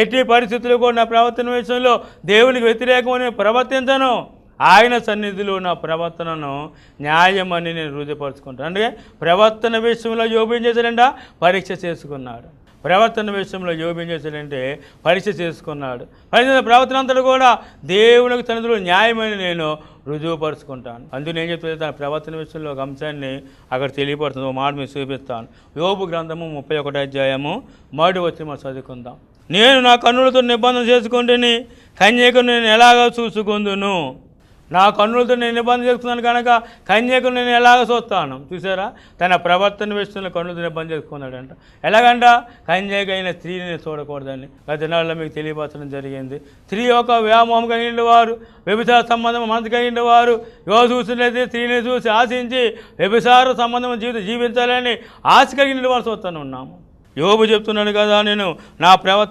ఎట్టి పరిస్థితుల్లో కూడా నా ప్రవర్తన విషయంలో దేవునికి వ్యతిరేకమని ప్రవర్తించను. ఆయన సన్నిధిలో నా ప్రవర్తనను న్యాయమని నేను రుజుపరుచుకుంటాను. అంటే ప్రవర్తన విషయంలో యోబు ఏం చేశాడంట? పరీక్ష చేసుకున్నాడు. ప్రవర్తన విషయంలో యోబు ఏం చేశాడంటే పరీక్ష చేసుకున్నాడు. ప్రవర్తన అంతటి కూడా దేవునికి సన్నిధిలో న్యాయమని నేను రుజువుపరుచుకుంటాను. అందుకు నేను చెప్తే తన ప్రవర్తన విషయంలో ఒక అంశాన్ని అక్కడ తెలియపడుతుంది. ఒక మాట మీకు చూపిస్తాను. యోబు గ్రంథము 31వ అధ్యాయము 3వ వచనం చదువుకుందాం. నేను నా కన్నులతో నిబంధన చేసుకుంటేని కన్యకను నేను ఎలాగ చూసుకుందును. నా కన్నులతో నేను నిబంధన చేసుకున్నాను కనుక కన్యకను నేను ఎలాగ చూస్తాను. చూసారా, తన ప్రవర్తన విషయంలో కన్నులతో నిబంధన చేసుకున్నాడంట. ఎలాగంట? కన్యకైన స్త్రీని చూడకూడదని గత దినాల్లో మీకు తెలియపరచడం జరిగింది. స్త్రీ యొక్క వ్యామోహం కలిగిన వారు, వ్యభిచార సంబంధం మనసు కలిగిన వారు, యువ చూసినట్లయితే స్త్రీని చూసి ఆశించి వ్యభిచార సంబంధం జీవించాలని ఆశ కలిగిన వారు చూస్తూనే ఉన్నాము. యోబు చెప్తున్నాడు కదా, నేను నా ప్రవర్తన